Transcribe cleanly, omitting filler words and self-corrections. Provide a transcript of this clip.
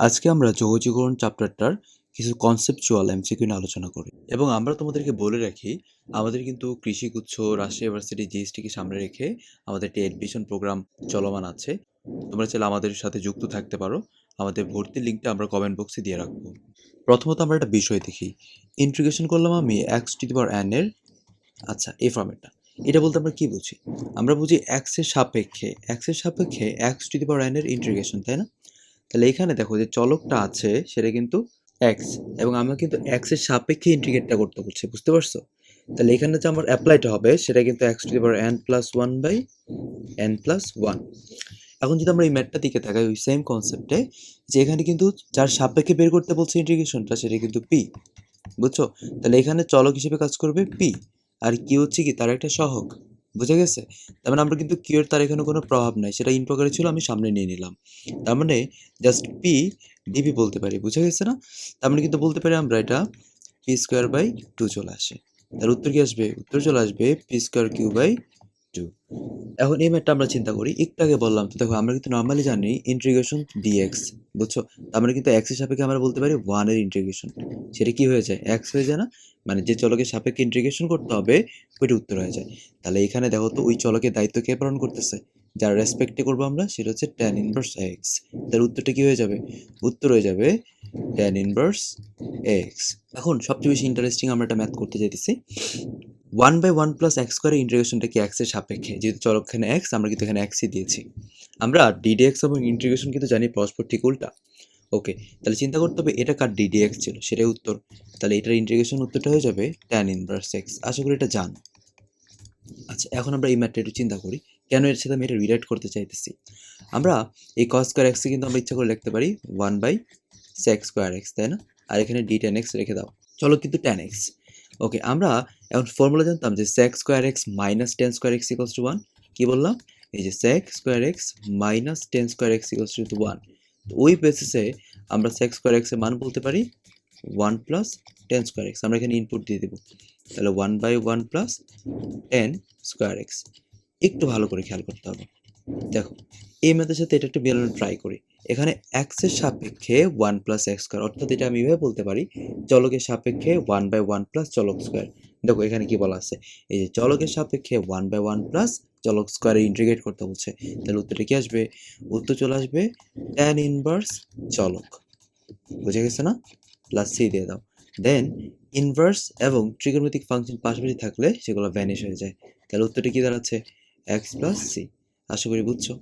আজকে আমরা যৌগীকরণ চ্যাপ্টারটার কিছু কনসেপচুয়াল এমসিকিউ নিয়ে আলোচনা করি এবং আমরা তোমাদেরকে বলে রাখি আমাদের কিন্তু কৃষিগুচ্ছ রাজশাহী ইউনিভার্সিটি জিএসটিকে সামনে রেখে আমাদের একটি অ্যাডমিশন প্রোগ্রাম চলমান আছে। তোমরা চাইলে আমাদের সাথে যুক্ত থাকতে পারো। আমাদের ভর্তির লিঙ্কটা আমরা কমেন্ট বক্সে দিয়ে রাখবো। প্রথমত আমরা একটা বিষয় দেখি, ইন্টিগ্রেশন করলাম আমি x to the power N এর, আচ্ছা এই ফর্মেটটা, এটা বলতে আমরা কি বুঝি? আমরা বুঝি এক্সের সাপেক্ষে x to the power N এর ইন্টিগ্রেশন, তাই না? তাহলে এখানে দেখো যে চলকটা আছে সেটা কিন্তু এক্স, এবং আমরা কিন্তু এক্স এর সাপেক্ষে ইন্টিগ্রেটটা করতে বলছি, বুঝতে পারছো? তাহলে এখানে যে আমার অ্যাপ্লাইটা হবে সেটা কিন্তু x to the power n plus one by n plus one. এখন যদি আমরা এই ম্যাথটা দিকে তাকাই ওই সেম কনসেপ্টে, যে এখানে কিন্তু যার সাপেক্ষে বের করতে বলছে ইন্টিগ্রেশনটা সেটা কিন্তু পি, বুঝছো? তাহলে এখানে চলক হিসেবে কাজ করবে পি, আর কি হচ্ছে কি তার একটা সহগ, বুঝে গেছে? তার মানে আমরা কিন্তু কিউ এর তার এখানে কোনো প্রভাব নাই, সেটা ইন প্রকারে ছিল, আমি সামনে নিয়ে নিলাম। তার মানে জাস্ট পি ডিপি বলতে পারি, বুঝে গেছে না? তার মানে কিন্তু বলতে পারি আমরা এটা পি স্কোয়ার বাই টু চলে আসে। তার উত্তর কি আসবে? উত্তর চলে আসবে p square q by two. এখন এই ম্যাথটা আমরা চিন্তা করি, একটু আগে বললাম তো, দেখো আমরা কিন্তু নর্মালি জানি ইন্টিগ্রেশন ডিএক্স, বুঝছো? তার মানে কিন্তু এক্স এর সাপেক্ষে আমরা বলতে পারি ওয়ান এর ইন্টিগ্রেশন, সেটা কি হয়ে যায়? এক্স হয়ে যায় না? মানে যে চলকের সাপেক্ষে ইন্টিগ্রেশন করতে হবে ওইটা উত্তর হয়ে যায়। তাহলে এখানে দেখো তো ওই চলকের দায়িত্ব কে পালন করতেছে? যার রেসপেক্টে করবো আমরা সেটা হচ্ছে ট্যান ইনভার্স এক্স। তার উত্তরটা কি হয়ে যাবে? উত্তর হয়ে যাবে ট্যান ইনভার্স এক্স। এখন সবচেয়ে বেশি ইন্টারেস্টিং আমরা একটা ম্যাথ করতে চাইতেছি। One by one plus x স্কোয়ারের ইন্টিগ্রেশনটা কি এক্সের সাপেক্ষে, যেহেতু চলক এখানে এক্স, আমরা কিন্তু এখানে এক্সই দিয়েছি। আমরা ডিডিএক্স এবং ইন্টিগ্রেশন কিন্তু জানি পরস্পর ঠিক উল্টা। ওকে, তাহলে চিন্তা করতে হবে এটা কার ডিডিএক্স ছিল, সেটাই উত্তর। তাহলে এটার ইন্টিগ্রেশন উত্তরটা হয়ে যাবে ট্যান ইনভার্স এক্স। আশা করি এটা জানো। আচ্ছা, এখন আমরা এই ম্যাথটা একটু চিন্তা করি, কেন এর সাথে আমি এটা রিলেট করতে চাইতেছি। আমরা এই কস স্কোয়ার এক্সকে কিন্তু আমরা ইচ্ছা করে লিখতে পারি one by sec square x, তাই না? আর এখানে ডি টেন এক্স রেখে দাও, চলো কিন্তু টেন এক্স। ওকে, আমরা এখন ফর্মুলা জানতাম যে six square x minus ten square x equals to one. কী বললাম? এই যে six square x minus ten square x equals to one. তো ওই বেসিসে আমরা সেক্স স্কোয়ার এক্সের মান বলতে পারি one plus tan square x. আমরা এখানে ইনপুট দিয়ে দেবো, তাহলে one by one plus tan square x. একটু ভালো করে খেয়াল করতে হবে, দেখো এই ম্যাথের সাথে এটা একটু মেলানো ট্রাই করি। এখানে এক্সের সাপেক্ষে ওয়ান প্লাস এক্স স্কোয়ার, অর্থাৎ এটা আমি এভাবে বলতে পারি চলকের সাপেক্ষে ওয়ান বাই ওয়ান প্লাস চলক স্কোয়ার। দেখো এখানে কি বলা আছে, এই যে চলকের সাপেক্ষে ওয়ান বাই ওয়ান প্লাস চলক স্কোয়ারে ইন্টিগ্রেট করতে বলছে। তাহলে উত্তরটা কি আসবে? উত্তর চলে আসবে ট্যান ইনভার্স চলক, বুঝে গেছে না? প্লাস সি দিয়ে দাও। দেন ইনভার্স এবং ট্রিগোনোমেট্রিক ফাংশন পাশাপাশি থাকলে সেগুলো ভ্যানিশ হয়ে যায়। তাহলে উত্তরটা কি দাঁড়াচ্ছে? X plus C. আশা করি বুঝছো।